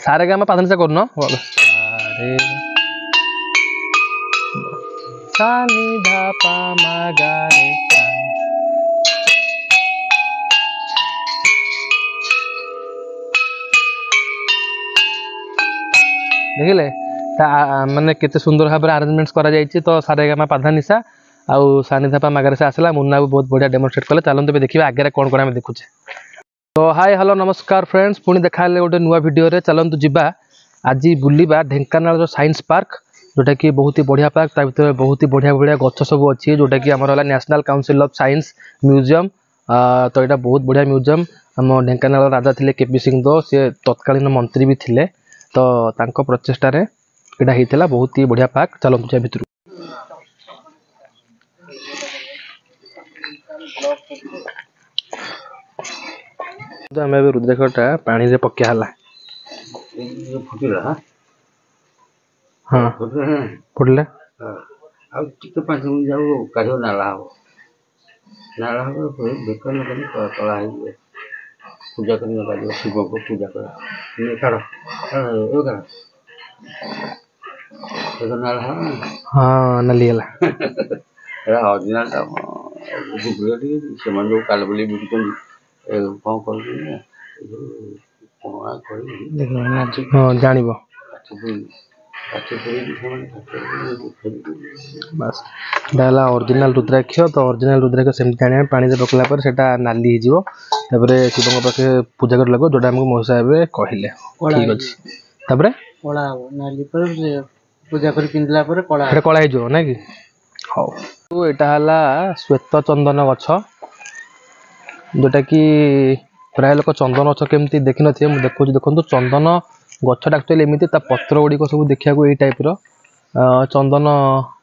सारे गामा पाधन से करनो सा नि धा पा मा गा रे देखिले माने केते सुंदर भाव अरेंजमेंट्स करा जायछि तो सारे गामा पाधा निशा आउ सानिधापा मागरे से आसला मुन्ना भी बहुत बढ़िया डेमोन्स्ट्रेट कले चलते भी देखिए आगे कौन कौन आम देखुचे। तो हाय हेलो नमस्कार फ्रेंड्स पुणी देखा गोटे नुआ वीडियो रे चलतु जीवा आज बुलवा ढेंकानाल जो साइंस पार्क जोटा कि बहुत ही बढ़िया पार्क ता भीतर बहुत ही बढ़िया बढ़िया गछ सब अच्छी जोटा कि आमर national council of science museum तो यहाँ बहुत बढ़िया म्यूजियम आम ढेंकानाल राजा थे केपी सिंह सी तत्कालीन मंत्री भी थे तो तांको प्रचेष्टार यहाँ होता बहुत ही बढ़िया पार्क चलतु भितर आम रुद्राक्षटा पानी रे पक्या हला हाँ फुटले ଆଉ ଟିକେ 5 ମିନିଟ୍ ଯାଉ କାଢିବ ନାଳା ହବ ବେକନ କରି ତଳା ହେଇଯିବ ପୂଜା କରି କାଢିବ ଶିବଙ୍କୁ ପୂଜା କର କାଢ ଏ କାଢ ବେକନ ନାଳା ହବ हाँ नाली हला ଏଟା ଅରିଜିନାଲ ଟା ଡୁପ୍ଲିକେଟ ସେମାନେ ଯୋଉ କାଲ ବୋଲି ବିକୁଛନ୍ତି କଣ କରୁଛନ୍ତି ନା କଣା କରି हाँ जानिबो बस डाला ओरिजिनल रुद्राक्ष तो ओरिजिनल रुद्राक्ष सेमती जानिया पानी से पकला पर सेटा नाली ही जीवो तापरे शिवଙ୍କ पाखे पूजा कर लगो जोटा हमको मोसा साहेब कहिले ठीक अछि तापरे कोला नाली पर पूजा कर पिंदला पर कोला एटा कोला हे जो ना कि हो तो एटा हला श्वेत चंदन गछ जोटा कि प्राय लोक चंदन गछ केमती देखि नथिए मु देखु देखंतु चंदन गछटा एक्चुअली एमती ता पत्र गुडी को सब देखिया को ए टाइप रो चंदन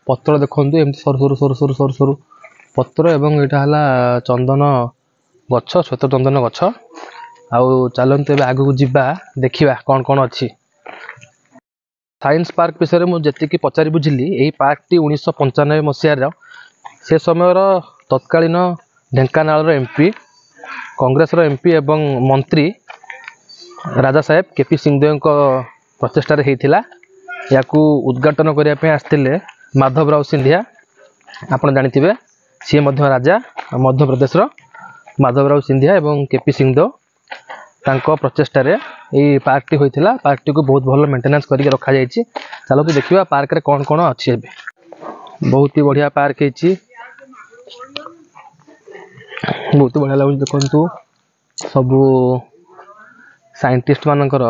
पत्र देखंतु एमती sir sir sir sir sir sir पत्र एवं एटा हला चंदन गछ श्वेत चंदन गछ आउ चलंते बे आगु जिबा देखिबा कोन कोन अछि साइंस पार्क विषय मु जति की पचारि बुझिली एही पार्क टी 1995 मसिया रो से समय रो तत्कालीन ढेंकानाल रो एमपी कांग्रेस रो एमपी एवं मंत्री राजा साहेब केपी सिंहदेव को प्रचेष्टा रे हेतिला याकू उद्घाटन करिया पे आस्तिले माधवराव सिंधिया आपण जानिथिबे सी मध्य राजा मध्य प्रदेश रो माधवराव सिंधिया एवं केपी सिंहदेव तांको प्रचेष्टा रे ए पार्क टी होइतिला पार्क टी को बहुत भलो मेंटेनेंस करिके रखा जायछि चलो तो देखिबा पार्क रे कोन कोन अछि एबे बहुत ही बढ़िया पार्क हेछि बहुत बढ़िया लागु देखंतु सब साइंटिस्ट मानकर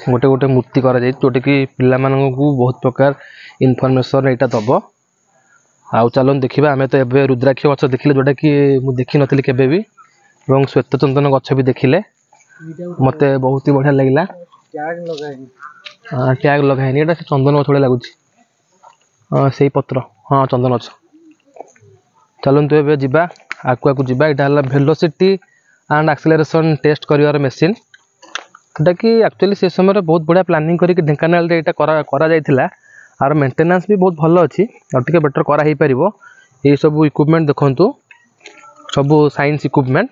गोटे गोटे मूर्ति करा जाय जोटे कि पिला मानन को बहुत प्रकार इनफॉरमेशन एटा दबो आउ चलन देखिबा हमें तो एबे रुद्राक्ष गछ देखिले जोटा कि मु देखि नथिली केबे भी एवं श्वेत चंदन गछ भी देखिले मते बहुत ही बढ़िया लागिला टैग लगाइनी एटा चंदन गछ लागु सेही पत्र हाँ चंदन गछ चलन तो एबे जिबा आकु आकु जिबा एटा हला वेलोसिटी एंड एक्सेलरेशन टेस्ट करिवार मशीन जोटा कि एक्चुअली से समय बहुत बढ़िया प्लानिंग करके ढेंकानाल रे एटा करा जायतिला आर मेंटेनेंस भी बहुत भलो अछि और टिके बेटर करा ही परिबो ए सब इक्विपमेंट देखंतु सब साइंस इक्विपमेंट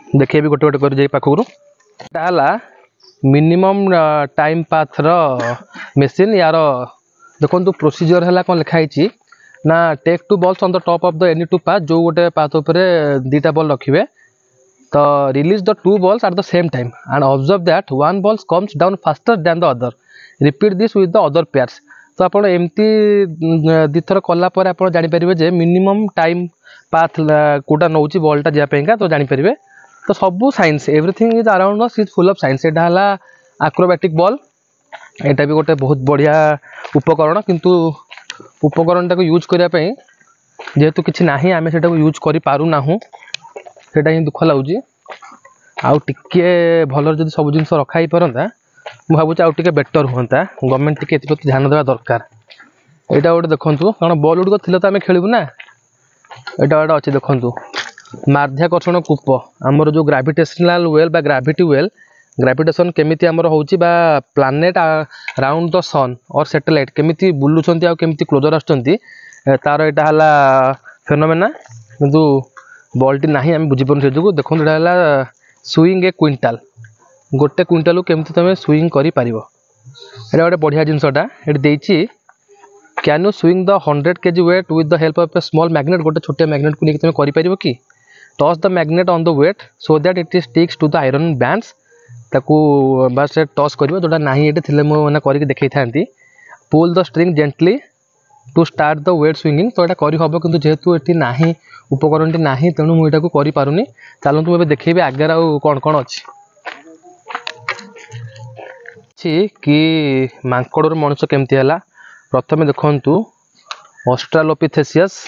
देखिए भी गोटे गोटे कर जाई पाखुरु एटा हला मिनिमम टाइम पाथ रो मशीन यार देखंतु प्रोसीजर हला कोन लिखा हिची ना take two balls on the top of the any two path जो गोटे पाथ ऊपर दीटा बॉल रखिबे तो release the two balls at the same time and observe that one ball comes down faster than the other repeat this with the other pairs तो आपण एमती दिथर कला पर आपण जानि परिबे जे मिनिमम टाइम पाथ कोटा नउची बॉलटा जा पेंगा तो जानि परिबे तो सब science everything is around us is full of science एटा हला एक्रोबैटिक बॉल एटा भी गोटे बहुत बढ़िया उपकरण किंतु उपकरण टाको यूज करिया पई जेहेतु किछि नाही आमे सेटा को यूज करि पारु नाहु सेटा ही दुख लागुची आउ टिके भलर जदि सब जिंस रखा ही परंता मु भाबुची आउ टिके बेटर होंता गवर्नमेंट टिके एति प्रति ध्यान देबा दरकार एटा गोटे देखंतु कारण बॉल उड को थिले त आमे खेलिबु ना एटा गोटे अछि देखंतु माध्याकर्षण कूप हमर जो ग्रेविटेशनल वेल बा ग्रेविटी वेल ग्रेविटेशन केमिति हमर होउची बा प्लैनेट अराउंड द सन और सैटेलाइट केमिति बुलुचंती आ केमिति क्लोजर आछंती तार एटा हला फेनोमेना किंतु बॉल टी नाही हम बुझी पन से जो देखो एटा हला स्विंग ए क्विंटल गोटे क्विंटाल केमती तुम स्विंग कर गोटे बढ़िया जिनसटा ये देती can you swing the 100 kg weight with the help of a small magnet गोटे छोटे मैग्नेट को लेकिन तुम कर कि touch the magnet on the weight so that it sticks to the iron bands ताकू बस टच कर जोटा ना ये मैंने करके देखी था pull the string gently to start the weight swinging तो यहाँ करहब कि जेहेतु ये ना उपकरण ना तेणु मुझे करूनी चलतु मुझे देखेबी आगे आउ कौन कौन अच्छी कि मांकड़ मनुष्य केमती है प्रथम देखु ऑस्ट्रालोपिथेसियस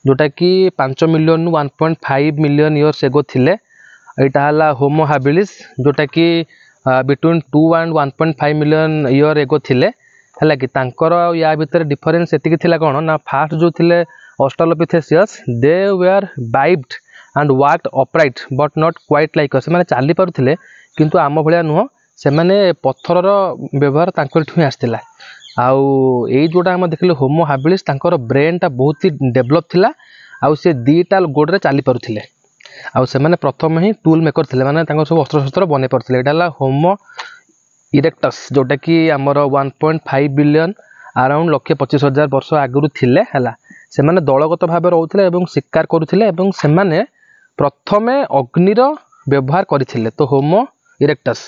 जोटा कि 5 मिलियन 1.5 मिलियन इयर्स एगो थिले यहाँ होमो हाबिलिस जोटा कि बिटवीन 2 and 1.5 मिलियन इयर एगो थिले है कि तांकर या भितर डिफरेन्स एति कौन ना फास्ट जो थिले Australopithecus they were biped and walked upright but not quite like से मैंने चली पारुथिले किंतु आम भाया नुह से मैंने पत्थर व्यवहार ही आसला आउ ये जोटा आम देखिले होमो हाबिलिस तांकर ब्रेन टा बहुत ही डेभलप थिला आउ से दीटा गोड़े चली पारुथिले आउ से मैंने प्रथम ही टूल मेकर थिले माने तांकर सब अस्त्र शस्त्र बने पारुथिले एटा होमो इरेक्टस जोटा कि आमर 1.5 बिलियन अराउंड 1,25,000 वर्ष आगु थिले हैला से माने दलगत भाव रोथिले एवं शिकार करुथिले एवं से माने प्रथमे अग्निर व्यवहार करथिले तो होमो इरेक्टस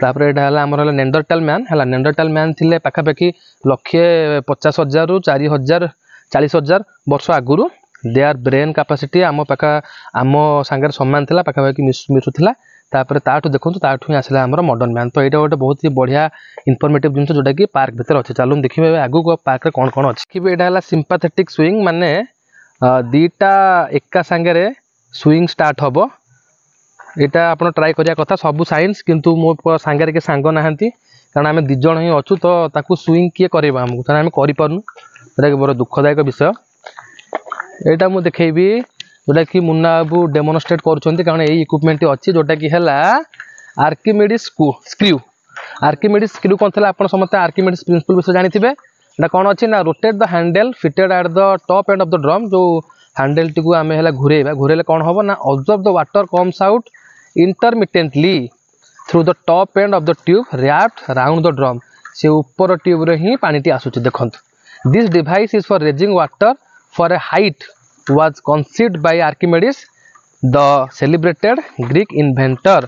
तापर एटा आमर नेंडरटाल मैन है नेंडरटाल मैन थिले पाखापाखि 1,50,000 रु 4,000 वर्ष आगुरु देयर ब्रेन कैपेसिटी आम पाखा आम सांगे समान थिला पाखापाखि मिसुला तापर ताठू देखो ताठू ही आसला आमर मॉडर्न मैन तो यहाँ गोटे बहुत ही बढ़िया इनफॉर्मेटिव जिन जोटा कि पार्क भितर अच्छे चलो देखिए आगू पार्क रे कौन कौन अच्छी कि यहाँ सिंपाथेटिक स्विंग माने दीटा एका सांगे स्विंग स्टार्ट हम यहाँ आप ट्राए करिया कथा सब साइंस किंतु मो सांगे के सांग नहांती कारण आम दिज ही अच्छु तो ताकू स्विंग किए करेबा हमको ताने आम करिपारनु एटा बड़ दुखदायक विषय यहाँ मुझे देखेबी जोटा कि मुन्ना बाबू डेमोनस्ट्रेट करुँच कारण यही इक्विपमेंट अच्छी जोटा कि है आर्किमिडीज स्क्रू आर्किमिडीज स्क्रू कौन था आप समझते आर्किमिडीज प्रिंसिपल विषय जानी ना कौन अच्छी ना rotate the handle fitted at the top end of the drum जो हैंडल टी आम है घूरेबा घूरेले कौन हम ना observe the water comes out intermittently through the top end of the tube wrapped round the drum से ऊपर ट्यूब रे ही पानी आसूची देखो this device is for raising water for a height was conceived by Archimedes the celebrated Greek inventor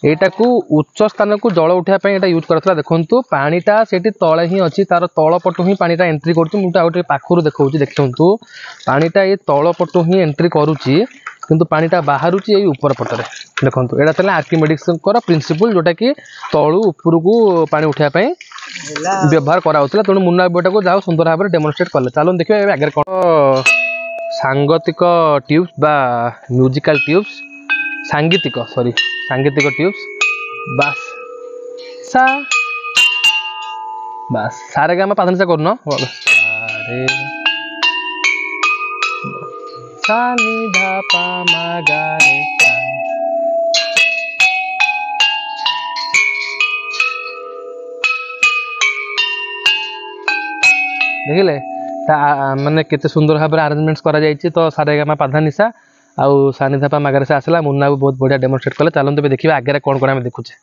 एटा को उच्च स्थान को जल उठापी यहाँ यूज करता देखो पानीटा से तले ही अच्छी तार तल पटु ही पानीटा एंट्री कर पाखर देखा देखु पानीटा ये तल पटु ही एंट्री करुच्ची किंतु पानीटा बाहर ऊपर पटरे देखो यहाँ आर्किमेडिक्स प्रिंसिपल जोटा कि तलू ऊपर को पानी उठापी व्यवहार कराला तेणु मुन्ना बेटा को जाओ सुंदर भाव में डेमोनस्ट्रेट कले चलो देखिए आगे कौन सांगतिक ट्यूब्स बा म्यूजिकल ट्यूब्स सांगीतिक सॉरी सांगीतिक ट्यूब्स बास सा बास सारे गामा पाधन से करनो सारे सा नि धा पा मा गा रे सा देखिले माने केते सुंदर भाव आरेंजमेंट्स करा जायछि तो सारे गामा पाधा निशा आउ सानी धापा मागरे से आसला मुन्ना भी बहुत बढ़िया डेमोनस्ट्रेट कले चलते भी देखिए आगे कौन कौन आम देखुचे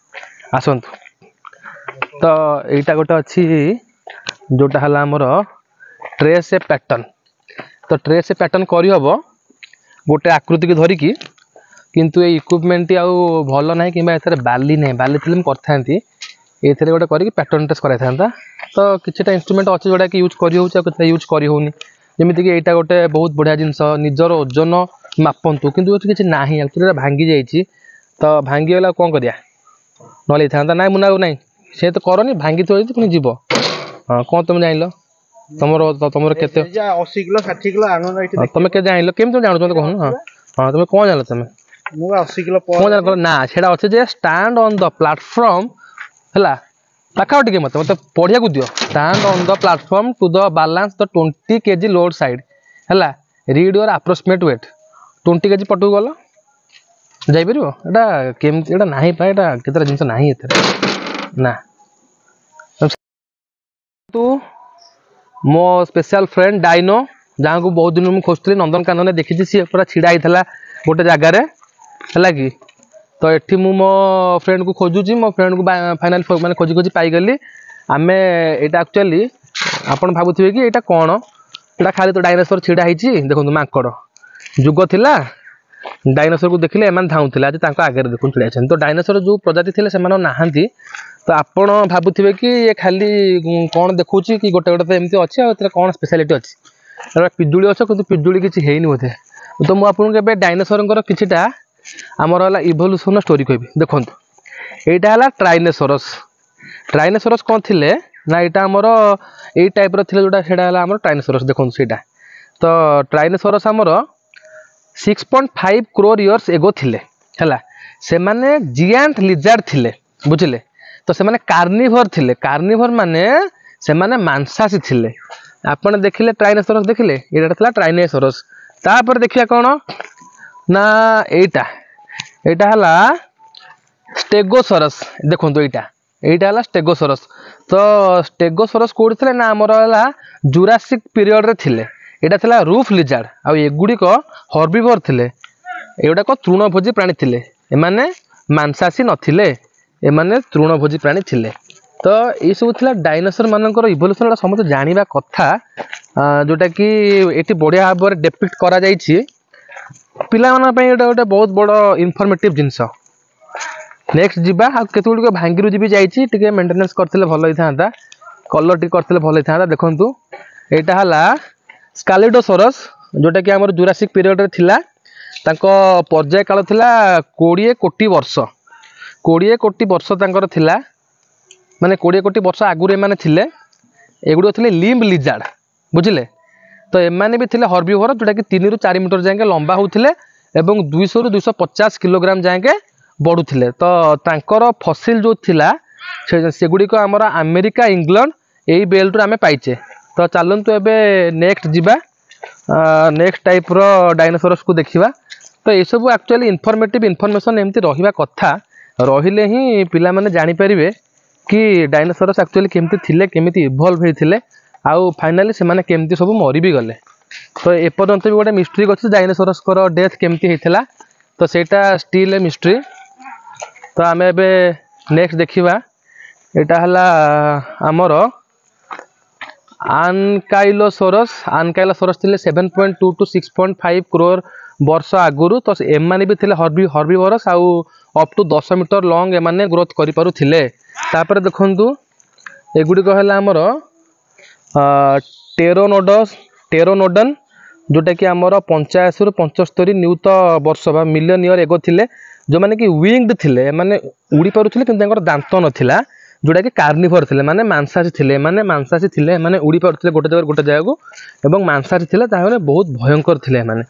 आसतु तो यहाँ गोटे अच्छी जोटा है आमर ट्रेस पैटर्न तो ट्रेस पैटर्न करहब गोटे आकृति की धरिकी किंतु ये इक्विपमेंट आउ भल ना कि बाली ना बाली थी करती ये गोटे कर पैटर्न ट्रेस कराई तो किसी इंस्ट्रूमेंट अच्छे जोटा कि यूज कर यूज करोनी जमीक यहाँ गोटे बहुत बढ़िया जिनस निजर ओजन मापंतु किंतु किसी ना एक्चुअली भांगी जाइए तो भांगीगला कौन करिया ना ना मुना ना से तो करनी भांगी थोड़ी पुणी जीव हाँ कौन तुम जान तुम तुम के 80 किलो 60 किलो तुम के जान केम तुम जान कहूँ हाँ हाँ तुम कौन जान तुम 80 किलो कौन जान ना से अच्छे स्टैंड ऑन द प्लेटफॉर्म है पाखाओ टे मत मतलब पढ़िया को दियो stand on the platform to the balance the 20 kg load side है read your approximate weight 20 kg पटू गल जापर यहाँ केमती यहाँ ना यहाँ केतटा जिन ना ना तू मो स्पेशल फ्रेंड डाइनो जहाँ को बहुत दिन मुझे खोजुली नंदनकानन देखी सी पूरा छिड़ा होता गोटे जगार है कि तो ये मो फ्रेंड को खोजुची मो फ्रेंड को फाइनाल माने खोजी खोजी पाईगली आमे एटा एक्चुअली आपण भाबुथिबे कि एटा कोन एटा खाली तो डायनासोर छिड़ा हिची देखो माकड़ जुग थिला डायनासोर को देखिले एमान धाउथिले आज तांको आगे देखुन छिड़ा छन तो डायनासोर जो प्रजाति थिले सेमान नाहांती तो आपण भाबुथिबे कि ये खाली कोन देखुची कि गोटे गोटे एमती अछि आ कोन स्पेशलिटी अछि एटा पिजुली अछि किंतु पिजुली किछि हेइनी होते तो मु आपन के डायनासोर किछिटा आमर हला इवोल्यूशन स्टोरी कहबी देखंतु एटा हला ट्राइनोसोरस कोन थिले ना एटा हमर ए टाइप रो थिले जोटा सेडा हला हमर ट्राइनोसोरस देखंतु सेटा तो ट्राइनोसोरस हमर 6.5 करोड़ इयर्स एगो थिले हला से माने जियांट लिजार्ड थिले बुझिले तो से माने कार्निभर माने से माने मांसासी थिले आपण देखिले ट्राइनोसोरस देखिले एटा थला ट्राइनोसोरस तापर देखिया कोन ना एटा हला स्टेगोसोरस देखंतु एटा हला स्टेगोसोरस तो स्टेगोसोरस कोड थिले ना हमर हला जुरासिक पीरियड रे थिले एटा थिला रूफ लिजार्ड आ एगुडी को हर्बिवर थिले एटा को तृणभोजी प्राणी थिले एमाने मांसासी नथिले एमाने तृणभोजी प्राणी थिले तो ये सब थिला डायनासोर मानकर इवोल्यूशन समस्त जानिबा कथा जोटा कि एटी बढ़िया भाव डेपिक्ट करा जाईछि पिला माना पई एटा गोटे बहुत बड़ इनफॉर्मेटिव जिंस नेक्स्ट जीवा आ केतुडी को भांगीरु जीबी जाईछि टिके मेंटेनेंस करथिले भलो हि थांता कलर टिक करथिले भलो हि थांता देखंतु एटा हला स्कालिडोसोरस जोटा कि हमर जुरासिक पीरियड रे थिला तांको पर्याय काल थिला 20 कोटी वर्ष तांकर थिला माने 20 कोटी वर्ष आगुरे माने थिले एगुडो थिले लिम्ब लिजार्ड बुझिले तो एमाने भी थिले हर्बिवोर जोटा कि 3 रु 4 मीटर जाके लंबा होउथिले एवं 200 रु 250 किलोग्राम जाके बढ़ुथिले तो तांकर फसिल जो थिला सेगुडी को हमर अमेरिका इंग्लैंड एई बेल्ट रो आमे पाइचे तो चलंतु एबे नेक्स्ट जीवा नेक्स्ट टाइप रो डायनासोरस को देखिबा तो ये सब एक्चुअली इनफॉर्मेटिव इनफॉरमेशन एमती रहिबा कथा रहिले ही पिला माने जानि परिबे कि डायनासोरस एक्चुअली केमती थिले केमती इवॉल्व हेथिले आउ फाइनली से माने केमती सब मरि भी गले तो ए पर्यंत भी गोटे मिस्ट्री अछि डायनासोरस को डेथ केमती हेथिला तो सेटा स्टिल ए मिस्ट्री तो आमे एबे नेक्स्ट देखिबा एटा हला हमर आनकाइलोसोरस थिले 7.2 टू 6.5 करोड़ वर्ष आगुरु तो एमाने भी थिले हर्बिवोरस आउ अप टू 10 मीटर लॉन्ग एमाने ग्रोथ करि पारु थिले तापर देखंतु एगुडी को हला हमर टेरोनोडन जोटा कि हमर 85 रु 75 न्यूत वर्ष बा मिलियन ईयर एगो थिले जो माने कि विंग्ड थिले माने उड़ी पारुथिले किंतु तांकर दांत नथिला जोटा कि कार्निभर थिले माने मांसासी थिले माने उड़ी पारुथिले गोटे जगह को एवं मांसासी थिले ताहले बहुत भयंकर थिले माने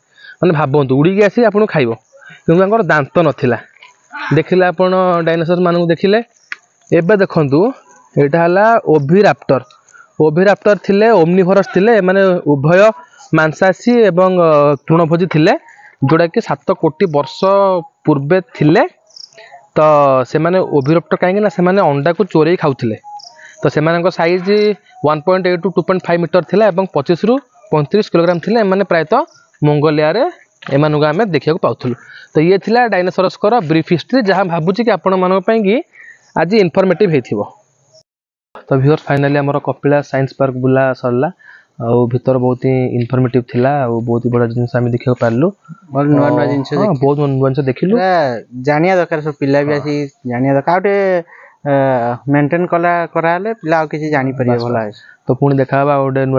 माने भाबंतु उड़ी के आसी आपन खाइबो किंतु तांकर दांत नथिला देखिले आपन डायनासोर मानू देखिले एबे देखंतु एटा हला ओभिराप्टर थिले ओमनिभरस थिले माने उभय मांसासी एवं तृणभोजी थिले जोटा कि 7 कोटी वर्ष पूर्वे थिले तो से माने ओभिराप्टर काहे ना से माने अंडा को चोरी खाउथिले तो से माने साइज 1.8 टू 2.5 मीटर थिला एवं 25 रु 35 किलोग्राम थिले माने प्रायतः मंगोलिया रे एमानुगा हमें देखिया को पाउथुलु तो ये थिला डायनासोरस को ब्रीफ हिस्ट्री जहां भाबुची कि आपण मानन पई कि आज इनफॉर्मेटिव हेथिबो तो व्यूअर्स फाइनली हमर कपिला साइंस पार्क बुला सरला और भीतर बहुत ही इनफॉर्मेटिव थिला और बहुत ही बड़ा जिंस हम देखियो पारलु बहुत नुआ नुआ जिंस बहुत नुआ जिंस देखिलु जानिया दरकार सब पिला भी आसी जानिया दरकार आउटे मेंटेन कराले पिला किसी जानी परिए भला तो पुणी देखा ओडे